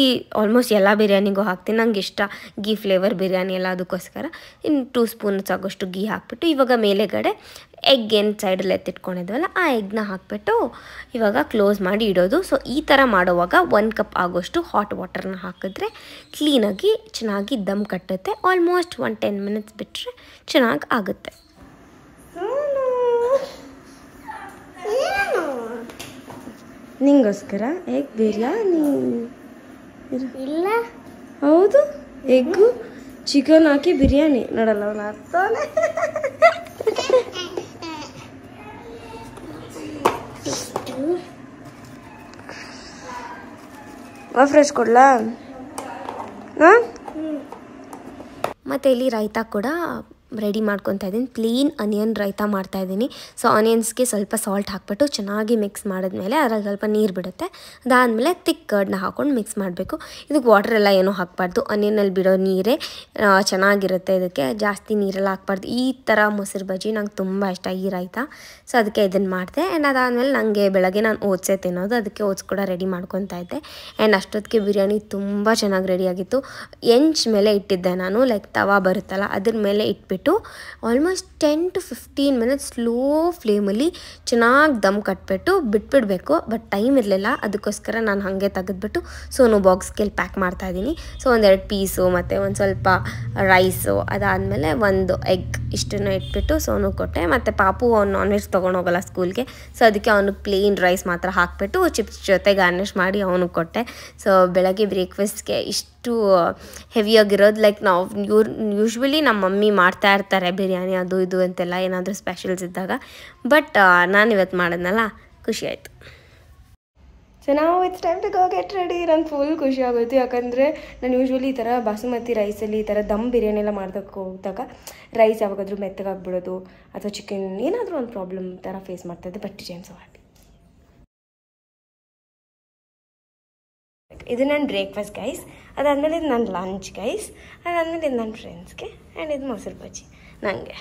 ಆಲ್ಮೋಸ್ಟ್ ಎಲ್ಲ ಬಿರಿಯಾನಿಗೂ ಹಾಕ್ತೀನಿ, ನಂಗೆ ಇಷ್ಟ ಗೀ ಫ್ಲೇವರ್ ಬಿರಿಯಾನಿ ಎಲ್ಲ, ಅದಕ್ಕೋಸ್ಕರ ಇನ್ನು 2 ಸ್ಪೂನ್ಸ್ ಆಗೋಷ್ಟು ಗೀ ಹಾಕ್ಬಿಟ್ಟು ಇವಾಗ ಮೇಲೆಗಡೆ ಎಗ್ ಏನು ಸೈಡಲ್ಲಿ ಎತ್ತಿಟ್ಕೊಂಡಿದ್ವಲ್ಲ ಆ ಎಗ್ನ ಹಾಕ್ಬಿಟ್ಟು ಇವಾಗ ಕ್ಲೋಸ್ ಮಾಡಿ ಇಡೋದು. ಸೊ ಈ ಥರ ಮಾಡುವಾಗ 1 ಕಪ್ ಆಗೋಷ್ಟು ಹಾಟ್ ವಾಟರ್ನ ಹಾಕಿದ್ರೆ ಕ್ಲೀನಾಗಿ ಚೆನ್ನಾಗಿ ದಮ್ ಕಟ್ಟುತ್ತೆ. ಆಲ್ಮೋಸ್ಟ್ 10 ಮಿನಿಟ್ಸ್ ಬಿಟ್ಟರೆ ಚೆನ್ನಾಗಿ ಆಗುತ್ತೆ. ನಿಂಗೋಸ್ಕರ ಎಗ್ ಬಿರಿಯಾನಿ ಇಲ್ಲ, ಹೌದು ಎಗ್ಗು ಚಿಕನ್ ಹಾಕಿ ಬಿರಿಯಾನಿ ನೋಡಲ್ಲ ಅವನು ಆಗ್ತಾನೆ. ಫ್ರೆಶ್ ಕೊಡ್ಲಾ? ಮತ್ತು ಇಲ್ಲಿ ರೈತಾ ಕೂಡ ರೆಡಿ ಮಾಡ್ಕೊತಾ ಇದ್ದೀನಿ. ಪ್ಲೇನ್ ಆನಿಯನ್ ರೈತಾ ಮಾಡ್ತಾಯಿದ್ದೀನಿ. ಸೊ ಆನಿಯನ್ಸ್ಗೆ ಸ್ವಲ್ಪ ಸಾಲ್ಟ್ ಹಾಕ್ಬಿಟ್ಟು ಚೆನ್ನಾಗಿ ಮಿಕ್ಸ್ ಮಾಡಿದ್ಮೇಲೆ ಅದರಲ್ಲಿ ಸ್ವಲ್ಪ ನೀರು ಬಿಡುತ್ತೆ. ಅದಾದಮೇಲೆ ತಿಕ್ ಕರ್ಡ್ನ ಹಾಕ್ಕೊಂಡು ಮಿಕ್ಸ್ ಮಾಡಬೇಕು. ಇದಕ್ಕೆ ವಾಟರ್ ಎಲ್ಲ ಏನೂ ಹಾಕಬಾರ್ದು, ಆನಿಯನಲ್ಲಿ ಬಿಡೋ ನೀರೇ ಚೆನ್ನಾಗಿರುತ್ತೆ. ಇದಕ್ಕೆ ಜಾಸ್ತಿ ನೀರೆಲ್ಲ ಹಾಕ್ಬಾರ್ದು. ಈ ಥರ ಮೊಸರು ಬಜ್ಜಿ ನಂಗೆ ತುಂಬ ಇಷ್ಟ, ಈ ರೈತಾ. ಸೊ ಅದಕ್ಕೆ ಇದನ್ನು ಮಾಡಿದೆ. ಆ್ಯಂಡ್ ಅದಾದಮೇಲೆ ನನಗೆ ಬೆಳಗ್ಗೆ ನಾನು ಓಟ್ಸೇ ತಿನ್ನೋದು, ಅದಕ್ಕೆ ಓಟ್ಸ್ ಕೂಡ ರೆಡಿ ಮಾಡ್ಕೊತಾ ಇದ್ದೆ. ಆ್ಯಂಡ್ ಅಷ್ಟೊತ್ತಿಗೆ ಬಿರಿಯಾನಿ ತುಂಬ ಚೆನ್ನಾಗಿ ರೆಡಿಯಾಗಿತ್ತು. ಎಂಚ್ ಮೇಲೆ ಇಟ್ಟಿದ್ದೆ ನಾನು, ಲೈಕ್ ತವಾ ಬರುತ್ತಲ್ಲ ಅದ್ರ ಮೇಲೆ ಇಟ್ಬಿಟ್ಟು ಆಲ್ಮೋಸ್ಟ್ 10 to 15 ಮಿನಿಟ್ಸ್ ಸ್ಲೋ ಫ್ಲೇಮಲ್ಲಿ ಚೆನ್ನಾಗಿ ದಮ್ ಕಟ್ಬಿಟ್ಟು ಬಿಟ್ಬಿಡಬೇಕು. ಬಟ್ ಟೈಮ್ ಇರಲಿಲ್ಲ, ಅದಕ್ಕೋಸ್ಕರ ನಾನು ಹಾಗೆ ತೆಗೆದ್ಬಿಟ್ಟು ಸೋನು ಬಾಕ್ಸ್ಗೆ ಪ್ಯಾಕ್ ಮಾಡ್ತಾಯಿದ್ದೀನಿ. ಸೊ 1-2 ಪೀಸು ಮತ್ತು ಒಂದು ಸ್ವಲ್ಪ ರೈಸು, ಅದಾದಮೇಲೆ 1 ಎಗ್ ಇಷ್ಟನ್ನು ಇಟ್ಬಿಟ್ಟು ಸೋನು ಕೊಟ್ಟೆ. ಮತ್ತು ಪಾಪು ಅವ್ನು ನಾನ್ ವೆಜ್ ತೊಗೊಂಡೋಗಲ್ಲ ಸ್ಕೂಲ್ಗೆ, ಸೊ ಅದಕ್ಕೆ ಅವನು ಪ್ಲೇನ್ ರೈಸ್ ಮಾತ್ರ ಹಾಕಿಬಿಟ್ಟು ಚಿಪ್ಸ್ ಜೊತೆ ಗಾರ್ನಿಷ್ ಮಾಡಿ ಅವನಿಗೆ ಕೊಟ್ಟೆ. ಸೊ ಬೆಳಗ್ಗೆ ಬ್ರೇಕ್ಫಾಸ್ಟ್ಗೆ ಇಷ್ಟು ಹೆವಿಯಾಗಿರೋದು, ಲೈಕ್ ನಾವು ಯೂಶ್ವಲಿ ನಮ್ಮ ಮಮ್ಮಿ ಮಾಡ್ತಾ ಇರ್ತಾರೆ ಬಿರಿಯಾನಿ ಅದು ಇದು ಅಂತೆಲ್ಲ ಏನಾದರೂ ಸ್ಪೆಷಲ್ಸ್ ಇದ್ದಾಗ. ಬಟ್ ನಾನು ಇವತ್ತು ಮಾಡಿದ್ನಲ್ಲ, ಖುಷಿ ಆಯಿತು. ಸೊ ನಾವು it's time to go get ready. ನಂಗೆ ಫುಲ್ ಖುಷಿ ಆಗೋಯ್ತು, ಯಾಕಂದರೆ ನಾನು ಯೂಶ್ವಲಿ ಈ ಥರ ಬಾಸುಮತಿ ರೈಸಲ್ಲಿ ಈ ಥರ ದಮ್ ಬಿರಿಯಾನಿ ಎಲ್ಲ ಮಾಡೋದಕ್ಕೆ ಹೋದಾಗ ರೈಸ್ ಯಾವಾಗಾದರೂ ಮೆತ್ತಗಾಗ್ಬಿಡೋದು ಅಥವಾ ಚಿಕನ್ ಏನಾದರೂ ಒಂದು ಪ್ರಾಬ್ಲಮ್ ಥರ ಫೇಸ್ ಮಾಡ್ತಾಯಿದ್ದೆ. But I am so happy. ಇದು ನನ್ನ ಬ್ರೇಕ್ಫಾಸ್ಟ್ ಗೈಸ್, ಅದಾದಮೇಲೆ ಇದು ನನ್ನ ಲಂಚ್ ಗೈಸ್, ಅದಾದಮೇಲೆ ಇದು ನನ್ನ ಫ್ರೆಂಡ್ಸ್ಗೆ, ಆ್ಯಂಡ್ ಇದು ಮೊಸರು ಬಜ್ಜಿ ನನಗೆ.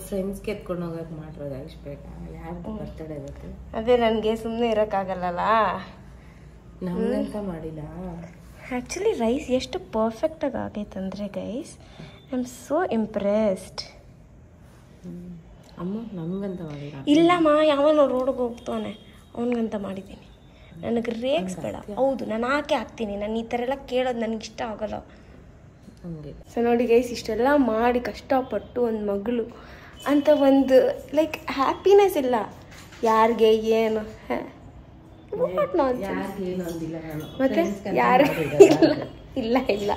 ಫ್ರೆಂಡ್ಸ್ಗೆ ಎತ್ಕೊಂಡು ಹೋಗೋಕೆ ಮಾಡಿರೋದು ಇಷ್ಟು ಬೇಗ, ಯಾರ್ದು ಬರ್ತಡೇ ಇರುತ್ತೆ. ಅದೇ ನನಗೆ ಸುಮ್ಮನೆ ಇರೋಕ್ಕಾಗಲ್ಲಲ್ಲ, ನಮಗಂತ ಮಾಡಿಲ್ಲ. ಆ್ಯಕ್ಚುಲಿ ರೈಸ್ ಎಷ್ಟು ಪರ್ಫೆಕ್ಟಾಗಿ ಆಗೈತಂದರೆ guys, I am so impressed. ಅಮ್ಮ ನಮಗಂತ ಮಾಡಿಲ್ಲ. ಇಲ್ಲಮ್ಮ, ಯಾವನೋ ರೋಡ್ಗೆ ಹೋಗ್ತಾನೆ ಅವನಿಗಂತ ಮಾಡಿದ್ದೀನಿ. ನನಗೆ ರೇಕ್ಸ್ ಬೇಡ. ಹೌದು, ನಾನು ಹಾಕ್ತೀನಿ. ನಾನು ಈ ಥರ ಎಲ್ಲ ಕೇಳೋದು ನನಗೆ ಇಷ್ಟ ಆಗೋಲ್ಲ. ಸೊ ನೋಡಿ ಗೈಸ್, ಇಷ್ಟೆಲ್ಲ ಮಾಡಿ ಕಷ್ಟಪಟ್ಟು ಒಂದು ಮಗಳು ಅಂತ ಒಂದು ಲೈಕ್ ಹ್ಯಾಪಿನೆಸ್ ಇಲ್ಲ ಯಾರಿಗೆ ಏನು ಮತ್ತೆ ಯಾರು ಇಲ್ಲ ಇಲ್ಲ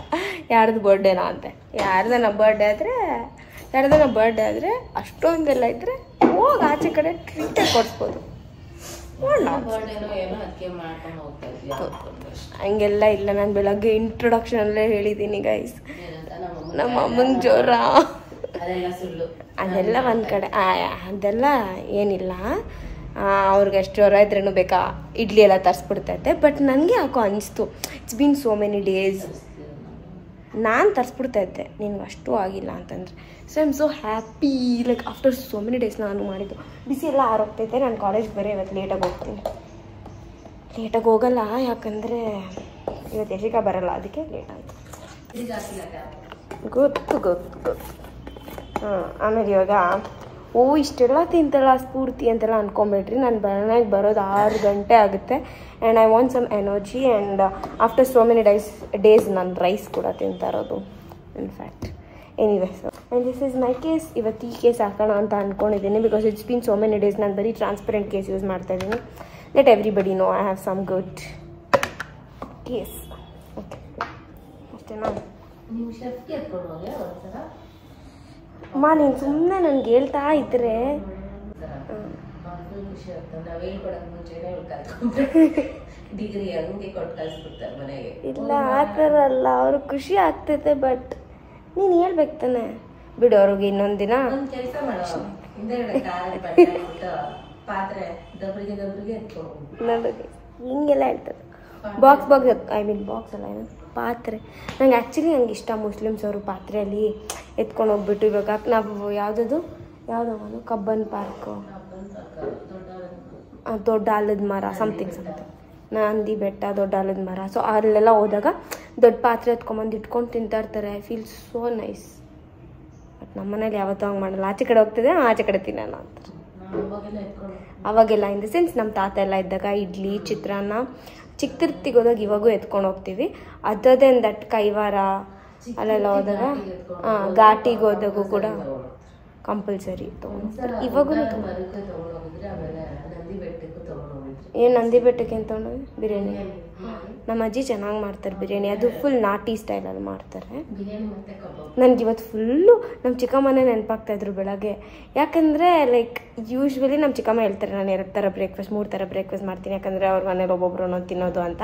ಯಾರ್ದು ಬರ್ಡೇನಾ ಅಂತೆ. ಯಾರ್ದನ ಬರ್ಡೇ ಆದರೆ ಅಷ್ಟೊಂದೆಲ್ಲ ಇದ್ದರೆ ಹೋಗಿ ಆಚೆ ಕಡೆ ಟ್ರೀಟೇ ಕೊಡಿಸ್ಬೋದು. ಹಂಗೆಲ್ಲ ಇಲ್ಲ. ನಾನು ಬೆಳಗ್ಗೆ ಇಂಟ್ರೊಡಕ್ಷನಲ್ಲೇ ಹೇಳಿದ್ದೀನಿ ಗೈಸ್, ನಮ್ಮ ಅಮ್ಮಂಗೆ ಜ್ವರ ಅದೆಲ್ಲ ಒಂದು ಕಡೆ, ಅದೆಲ್ಲ ಏನಿಲ್ಲ. ಅವ್ರಿಗೆ ಅಷ್ಟು ಜ್ವರ ಇದ್ರೂ ಬೇಕಾ ಇಡ್ಲಿ ಎಲ್ಲ ತರಿಸ್ಬಿಡ್ತೈತೆ. ಬಟ್ ನನಗೆ ಯಾಕೋ ಅನಿಸ್ತು, it's been so many days ನಾನು ತರಿಸ್ಬಿಡ್ತಾಯಿದ್ದೆ, ನಿನ್ಗೆ ಅಷ್ಟು ಆಗಿಲ್ಲ ಅಂತಂದರೆ. So I am so happy, like after so many days ನಾನು ಮಾಡಿದ್ದು. ಬಿಸಿ ಎಲ್ಲ ಆರೋಗ್ತೈತೆ. ನಾನು ಕಾಲೇಜ್ಗೆ ಬೇರೆ ಇವತ್ತು ಲೇಟಾಗಿ ಹೋಗ್ತೀನಿ. ಲೇಟಾಗಿ ಹೋಗಲ್ಲ, ಯಾಕಂದರೆ ಇವತ್ತು ಯಶಿಕಾ ಬರಲ್ಲ, ಅದಕ್ಕೆ ಲೇಟ್ ಆಯಿತು. ಗೊತ್ತು. ಆಮೇಲೆ ಇವಾಗ ಇಷ್ಟೆಲ್ಲ ತಿಂತಲ್ಲ ಸ್ಫೂರ್ತಿ ಅಂತೆಲ್ಲ ಅಂದ್ಕೊಂಬೇಡ್ರಿ. ನಾನು ಮನೆಗೆ ಬರೋದು 6 ಗಂಟೆ ಆಗುತ್ತೆ. And I want some energy. And after so many days ನಾನು ರೈಸ್ ಕೂಡ ತಿಂತಾ ಇರೋದು in fact. Anyway, so and this is my case. ಇವತ್ತು ಈ ಕೇಸ್ ಹಾಕೋಣ ಅಂತ ಅಂದ್ಕೊಂಡಿದ್ದೀನಿ, because it's been so many days. ನಾನು ಬರೀ ಟ್ರಾನ್ಸ್ಪರೆಂಟ್ ಕೇಸ್ ಯೂಸ್ ಮಾಡ್ತಾಯಿದ್ದೀನಿ. Let everybody know I have some good case. Okay, ಅಷ್ಟೇನಾ? ಅಮ್ಮ ನೀನು ಸುಮ್ಮನೆ ನನಗೆ ಹೇಳ್ತಾ ಇದ್ರೆ ಇಲ್ಲ, ಆ ಥರ ಅಲ್ಲ. ಅವ್ರಿಗೆ ಖುಷಿ ಆಗ್ತೈತೆ, ಬಟ್ ನೀನು ಹೇಳ್ಬೇಕು ತಾನೆ. ಬಿಡು ಅವ್ರಿಗೆ ಇನ್ನೊಂದು ದಿನ ಹಿಂಗೆಲ್ಲ ಹೇಳ್ತಾರೆ. ಬಾಕ್ಸ್ ಐ ಮೀನ್ ಬಾಕ್ಸ್ ಅಲ್ಲ, ಏನು ಪಾತ್ರೆ ನಂಗೆ ಆ್ಯಕ್ಚುಲಿ ನಂಗೆ ಇಷ್ಟ ಮುಸ್ಲಿಮ್ಸ್ ಅವರು ಪಾತ್ರೆಯಲ್ಲಿ ಎತ್ಕೊಂಡು ಹೋಗ್ಬಿಟ್ಟು ಇವಾಗ ನಾವು ಯಾವುದವನು ಕಬ್ಬನ್ ಪಾರ್ಕು ದೊಡ್ಡ ಆಲದ ಮರ ಸಮಥಿಂಗ್ ನಂದಿ ಬೆಟ್ಟ ದೊಡ್ಡ ಆಲದ ಮರ. ಸೊ ಅಲ್ಲೆಲ್ಲ ಹೋದಾಗ ದೊಡ್ಡ ಪಾತ್ರೆ ಎತ್ಕೊಂಬಂದು ಇಟ್ಕೊಂಡು ತಿಂತಾ ಇರ್ತಾರೆ. I feel so nice. But ನಮ್ಮ ಮನೇಲಿ ಯಾವತ್ತೂ ಹಂಗೆ ಮಾಡಲ್ಲ. ಆಚೆ ಕಡೆ ಹೋಗ್ತಿದೆ ಆಚೆ ಕಡೆ ತಿನ್ನೋಣ ಅಂತಾರೆ. ಅವಾಗೆಲ್ಲ ಇನ್ ದ ಸೆನ್ಸ್ ನಮ್ಮ ತಾತ ಎಲ್ಲ ಇದ್ದಾಗ ಇಡ್ಲಿ ಚಿತ್ರಾನ್ನ ಚಿಕ್ಕ ತಿರುಪ್ತಿಗೆ ಹೋದಾಗ ಇವಾಗೂ ಎತ್ಕೊಂಡು ಹೋಗ್ತೀವಿ. ಅದದೇನು ದಟ್ ಕೈವಾರ ಅಲ್ಲೆಲ್ಲ ಹೋದಾಗ ಘಾಟಿಗೆ ಹೋದಾಗೂ ಕೂಡ ಕಂಪಲ್ಸರಿ ತೊಗೊಂಡೋಗ್ತಾರೆ. ಇವಾಗೂ ಏನು ನಂದಿ ಬೆಟ್ಟಕ್ಕೆ ಏನು ತೊಗೊಂಡೋಗಿ ಬಿರಿಯಾನಿ. ನಮ್ಮ ಅಜ್ಜಿ ಚೆನ್ನಾಗಿ ಮಾಡ್ತಾರೆ ಬಿರಿಯಾನಿ. ಅದು ಫುಲ್ ನಾಟಿ ಸ್ಟೈಲಲ್ಲಿ ಮಾಡ್ತಾರೆ. ನನಗಿವತ್ತು ಫುಲ್ಲು ನಮ್ಮ ಚಿಕ್ಕಮ್ಮನೇ ನೆನಪಾಗ್ತಾಯಿದ್ರು ಬೆಳಗ್ಗೆ. ಯಾಕಂದರೆ ಲೈಕ್ ಯೂಶ್ವಲಿ ನಮ್ಮ ಚಿಕ್ಕಮ್ಮ ಹೇಳ್ತಾರೆ ನಾನು 2 ಥರ ಬ್ರೇಕ್ಫಾಸ್ಟ್ 3 ಥರ ಬ್ರೇಕ್ಫಾಸ್ಟ್ ಮಾಡ್ತೀನಿ, ಯಾಕಂದರೆ ಅವ್ರ ಮನೇಲಿ ಒಬ್ಬೊಬ್ರು ಅನ್ನೋದು ತಿನ್ನೋದು ಅಂತ.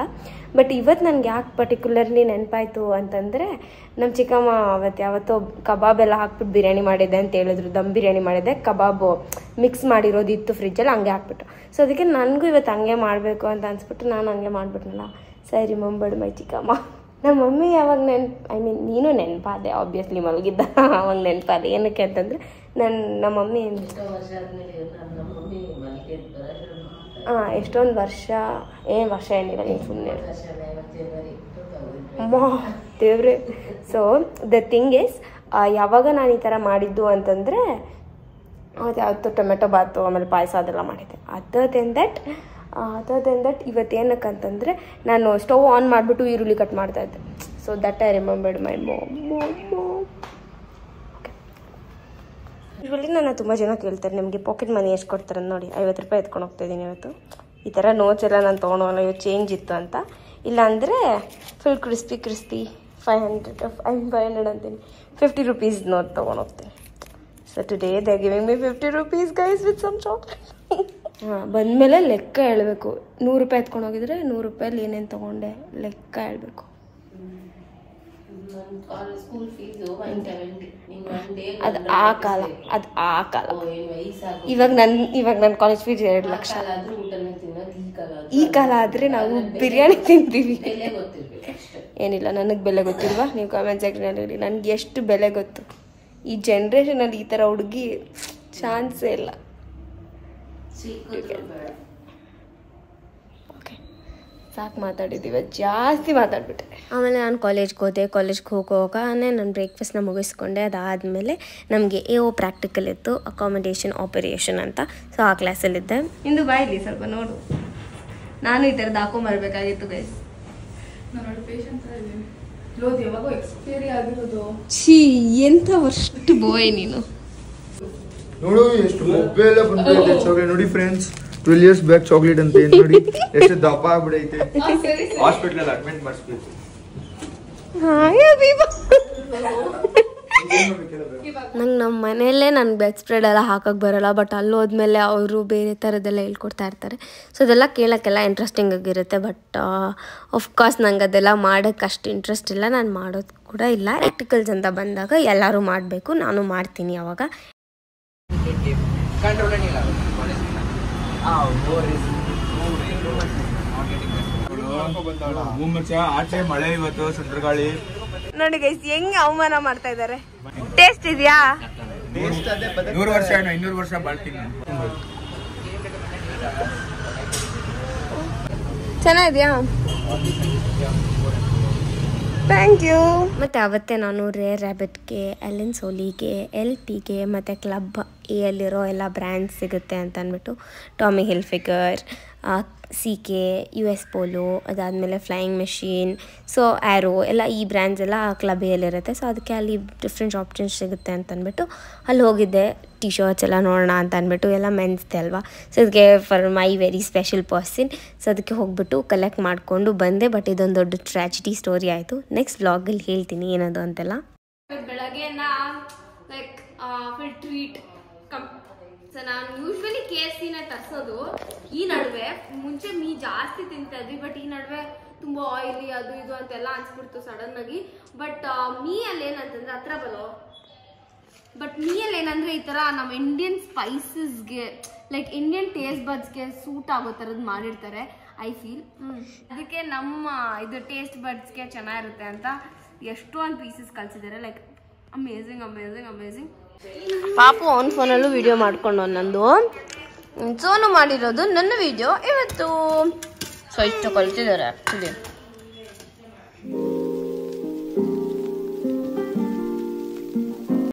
ಬಟ್ ಇವತ್ತು ನನಗೆ ಯಾಕೆ ಪರ್ಟಿಕ್ಯುಲರ್ಲಿ ನೆನಪಾಯಿತು ಅಂತಂದರೆ ನಮ್ಮ ಚಿಕ್ಕಮ್ಮ ಅವತ್ತು ಯಾವತ್ತೋ ಕಬಾಬ್ ಎಲ್ಲ ಹಾಕ್ಬಿಟ್ಟು ಬಿರಿಯಾನಿ ಮಾಡಿದ್ದೆ ಅಂತ ಹೇಳಿದ್ರು. ದಮ್ ಬಿರಿಯಾನಿ ಮಾಡಿದ್ದೆ, ಕಬಾಬು ಮಿಕ್ಸ್ ಮಾಡಿರೋದಿತ್ತು ಫ್ರಿಜ್ಜಲ್ಲಿ, ಹಂಗೆ ಹಾಕ್ಬಿಟ್ಟು. ಸೊ ಅದಕ್ಕೆ ನನಗೂ ಇವತ್ತು ಹಂಗೆ ಮಾಡಬೇಕು ಅಂತ ಅನ್ಸ್ಬಿಟ್ಟು ನಾನು ಹಂಗೆ ಮಾಡಿಬಿಟ್ನಲ್ಲ. ಸರಿ ರಿಮೆಂಬರ್ಡ್ ಮೈ ಚಿಕ್ಕಮ್ಮ. ನಮ್ಮ ಮಮ್ಮಿ ಯಾವಾಗ ನೀನು ನೆನಪಾದೆ ಆಬ್ವಿಯಸ್ಲಿ ಮಲಗಿದ್ದ ಅವಾಗ ನೆನಪಾದೆ. ಏನಕ್ಕೆ ಅಂತಂದರೆ ನಮ್ಮ ಮಮ್ಮಿ ಎಷ್ಟೊಂದು ವರ್ಷ ಏನಿಲ್ಲ ನೀನು ಸುಮ್ಮನೆ ಅಮ್ಮ ದೇವ್ರೆ. ಸೊ ದ ಥಿಂಗ್ ಈಸ್ ಯಾವಾಗ ನಾನು ಈ ಥರ ಮಾಡಿದ್ದು ಅಂತಂದರೆ ಅದು ಯಾವತ್ತೂ ಟೊಮೆಟೊ ಬಾತು ಆಮೇಲೆ ಪಾಯಸ ಅದೆಲ್ಲ ಮಾಡಿದ್ದೆ. ಅದರ್ ದೆನ್ ದಟ್ ಇವತ್ತೇನಕ್ಕಂತಂದರೆ ನಾನು ಸ್ಟವ್ ಆನ್ ಮಾಡಿಬಿಟ್ಟು ಈರುಳ್ಳಿ ಕಟ್ ಮಾಡ್ತಾಯಿದ್ದೆ. So that I remembered my mom. Okay, usually ನನ್ನ ತುಂಬ ಜನ ಕೇಳ್ತಾರೆ ನಿಮಗೆ ಪಾಕೆಟ್ ಮನಿ ಎಷ್ಟು ಕೊಡ್ತಾರೆ ನೋಡಿ. 50 ರೂಪಾಯಿ ಎತ್ಕೊಂಡು ಹೋಗ್ತಾಯಿದ್ದೀನಿ ಇವತ್ತು. ಈ ಥರ ನೋಟ್ಸ್ ಎಲ್ಲ ನಾನು ತೊಗೊಂಡೋಗಲ್ಲ, ಇವತ್ತು ಚೇಂಜ್ ಇತ್ತು ಅಂತ. ಇಲ್ಲಾಂದರೆ ಫುಲ್ ಕ್ರಿಸ್ಪಿ 500 ಅಂತೀನಿ 50 ರೂಪೀಸ್ ನೋಟ್ ತೊಗೊಂಡು ಹೋಗ್ತೀನಿ. So today they are giving me 50 rupees guys with some chocolate. ಬಂದಮೇಲೆ ಲೆಕ್ಕ ಹೇಳಬೇಕು. 100 ರೂಪಾಯಿ ಎತ್ಕೊಂಡು ಹೋಗಿದ್ರೆ 100 ರೂಪಾಯಲ್ಲಿ ಏನೇನು ತೊಗೊಂಡೆ ಲೆಕ್ಕ ಹೇಳಬೇಕು. ಅದು ಆ ಕಾಲ ಇವಾಗ ನನ್ನ ಕಾಲೇಜ್ ಫೀಸ್ 2 ಲಕ್ಷ. ಈ ಕಾಲ ಆದರೆ ನಾವು ಬಿರಿಯಾನಿ ತಿಂತೀವಿ. ಏನಿಲ್ಲ, ನನಗೆ ಬೆಲೆ ಗೊತ್ತಿಲ್ವಾ? ನೀವು ಕಾಮೆಂಟ್ ಸೆಕ್ಷನಲ್ಲಿ ಹೇಳಿ ನನಗೆ ಎಷ್ಟು ಬೆಲೆ ಗೊತ್ತು. ಈ ಜನ್ರೇಷನಲ್ಲಿ ಈ ಥರ ಹುಡುಗಿ ಚಾನ್ಸೇ ಇಲ್ಲ. ಓಕೆ, ಸಾಕು ಮಾತಾಡಿದ್ದೀವಿ, ಜಾಸ್ತಿ ಮಾತಾಡ್ಬಿಟ್ಟೆ. ಆಮೇಲೆ ನಾನು ಕಾಲೇಜ್ಗೆ ಹೋಗೋವಾಗನೇ ನಾನು ಬ್ರೇಕ್ಫಾಸ್ಟ್ನ ಮುಗಿಸ್ಕೊಂಡೆ. ಅದಾದಮೇಲೆ ನಮಗೆ AO ಪ್ರಾಕ್ಟಿಕಲ್ ಇತ್ತು, ಅಕಾಮಿಡೇಷನ್ ಆಪರೇಷನ್ ಅಂತ. ಸೊ ಆ ಕ್ಲಾಸಲ್ಲಿದ್ದೆ. ಇಂದು ಬಾಯಿಲಿ ಸ್ವಲ್ಪ ನೋಡು, ನಾನು ಈ ಥರದ್ದು ಹಾಕೊಂಬರ್ಬೇಕಾಗಿತ್ತು ಗೈಸ್. ಎಂತ ವರ್ಸ್ಟ್ ಬಾಯ್ ನೀನು. ನೋಡು ಎಷ್ಟು ಮೊಬೈಲ್ ಬಂದೈತೆ ಚಾಕ್ಲೇಟ್ ನೋಡಿ ಫ್ರೆಂಡ್ಸ್. 12 years ಬ್ಯಾಕ್ ಚಾಕ್ಲೇಟ್ ಅಂತ ಏನು ನೋಡಿ ಎಷ್ಟು ದಪ್ಪ ಆಗ್ಬಿಡೈತೆ. ಹಾಸ್ಪಿಟಲ್ ಅಲ್ಲಿ ಅಡ್ಮಿಟ್ ಮಾಡಿಸ್ಬೇಕು. ನಂಗೆ ನಮ್ಮ ಮನೆಯಲ್ಲೇ ನನಗೆ ಬೆಡ್ ಸ್ಪ್ರೆಡ್ ಎಲ್ಲ ಹಾಕಕ್ಕೆ ಬರೋಲ್ಲ. ಬಟ್ ಅಲ್ಲಿ ಹೋದ್ಮೇಲೆ ಅವರು ಬೇರೆ ಥರದ್ದೆಲ್ಲ ಹೇಳ್ಕೊಡ್ತಾ ಇರ್ತಾರೆ. ಸೊ ಅದೆಲ್ಲ ಕೇಳೋಕ್ಕೆಲ್ಲ ಇಂಟ್ರೆಸ್ಟಿಂಗ್ ಆಗಿರುತ್ತೆ. ಬಟ್ ಆಫ್ಕೋರ್ಸ್ ನಂಗೆ ಅದೆಲ್ಲ ಮಾಡೋಕ್ಕೆ ಅಷ್ಟು ಇಂಟ್ರೆಸ್ಟ್ ಇಲ್ಲ, ನಾನು ಮಾಡೋದು ಕೂಡ ಇಲ್ಲ. ಪ್ರಾಕ್ಟಿಕಲ್ಸ್ ಅಂತ ಬಂದಾಗ ಎಲ್ಲರೂ ಮಾಡಬೇಕು, ನಾನು ಮಾಡ್ತೀನಿ. ಅವಾಗ ಆಚೆ ಮಳೆ ಇವತ್ತು ಸುಂದರಗಾಳಿ ನೋಡಿ ಗೈಸ್ ಹೆಂಗೆ ಅವಮಾನ ಮಾಡ್ತಾ ಇದ್ದಾರೆ. ಟೇಸ್ಟ್ ಇದೆಯಾ? 100 ವರ್ಷ 200 ವರ್ಷ ಬಾಳ್ತೀನಿ. ಚೆನ್ನಾಗಿದೆಯಾ? Thank you. ಮತ್ತು ಅವತ್ತೇ ನಾನು ರೇರ್ ರ್ಯಾಬಿಟ್ಗೆ, ಎಲೆನ್ ಸೋಲಿಗೆ, LPಗೆ ಮತ್ತು ಕ್ಲಬ್ ಎಲ್ಲಿರೋ ಎಲ್ಲ ಬ್ರ್ಯಾಂಡ್ಸ್ ಸಿಗುತ್ತೆ ಅಂತ ಅಂದ್ಬಿಟ್ಟು ಟಾಮಿ ಹಿಲ್ಫಿಗರ್, CK, US ಪೋಲೋ, ಅದಾದಮೇಲೆ ಫ್ಲೈಯಿಂಗ್ ಮೆಷೀನ್, ಸೊ ಆ್ಯರೋ ಎಲ್ಲ ಈ ಬ್ರ್ಯಾಂಡ್ಸ್ ಎಲ್ಲ ಕ್ಲಬ್ ಎಲ್ಲಿರುತ್ತೆ. ಸೊ ಅದಕ್ಕೆ ಅಲ್ಲಿ ಡಿಫ್ರೆಂಟ್ ಆಪ್ಷನ್ಸ್ ಸಿಗುತ್ತೆ ಅಂತ ಅಂದ್ಬಿಟ್ಟು ಅಲ್ಲಿ ಹೋಗಿದ್ದೆ. ಟಿ ಶರ್ಟ್ಸ್ ಎಲ್ಲ ನೋಡೋಣ ಅಂತ ಅಂದ್ಬಿಟ್ಟು, ಎಲ್ಲ ಮೆನ್ಸ್ದೆ ಅಲ್ವಾ. ಸೊ ಅದಕ್ಕೆ for my very special person. So ಅದಕ್ಕೆ ಹೋಗ್ಬಿಟ್ಟು ಕಲೆಕ್ಟ್ ಮಾಡಿಕೊಂಡು ಬಂದೆ. ಬಟ್ ಇದೊಂದು ದೊಡ್ಡ ಟ್ರ್ಯಾಜಿಡಿ ಸ್ಟೋರಿ ಆಯಿತು. ನೆಕ್ಸ್ಟ್ ವ್ಲಾಗಲ್ಲಿ ಹೇಳ್ತೀನಿ ಏನದು ಅಂತೆಲ್ಲ. ಬೆಳಗ್ಗೆ ಲೈಕ್ ಫುಲ್ ಟ್ರೀಟ್ ಸೊ ನಾನು ಯೂಶ್ವಲಿ KFCನ ತರಿಸೋದು. ಈ ನಡುವೆ ಮುಂಚೆ ಜಾಸ್ತಿ ತಿಂತಾ ಇದ್ವಿ, ಬಟ್ ಈ ನಡುವೆ ತುಂಬ ಆಯಿಲಿ ಅದು ಇದು ಅಂತೆಲ್ಲ ಅನ್ಸ್ಬಿಡ್ತು ಸಡನ್ ಆಗಿ. ಬಟ್ ಅಲ್ಲಿ ಏನಂತಂದ್ರೆ ಹತ್ರ ಬರೋ ಬಟ್ ಮೀಯಲ್ಲಿ ಏನಂದ್ರೆ ಈ ಥರ ನಮ್ಮ ಇಂಡಿಯನ್ ಸ್ಪೈಸಸ್ಗೆ ಲೈಕ್ ಇಂಡಿಯನ್ ಟೇಸ್ಟ್ ಬಡ್ಸ್ಗೆ ಸೂಟ್ ಆಗೋ ಥರದ್ದು ಮಾಡಿರ್ತಾರೆ. ಐ ಫೀಲ್ ಅದಕ್ಕೆ ನಮ್ಮ ಇದು ಟೇಸ್ಟ್ ಬಡ್ಸ್ಗೆ ಚೆನ್ನಾಗಿರುತ್ತೆ ಅಂತ ಎಷ್ಟೊಂದು ಪೀಸಸ್ ಕಳ್ಸಿದ್ದಾರೆ. Like amazing amazing amazing. ಪಾಪು ಅವನ ಫೋನಲ್ಲೂ ವಿಡಿಯೋ ಮಾಡ್ಕೊಂಡು ನಂದು ಸೋನು ಮಾಡಿರೋದು ನನ್ನ ವಿಡಿಯೋ ಇವತ್ತು. ಸೊ ಇಷ್ಟು ಕಳ್ಸಿದ್ದಾರೆ ಆ್ಯಕ್ಚುಲಿ.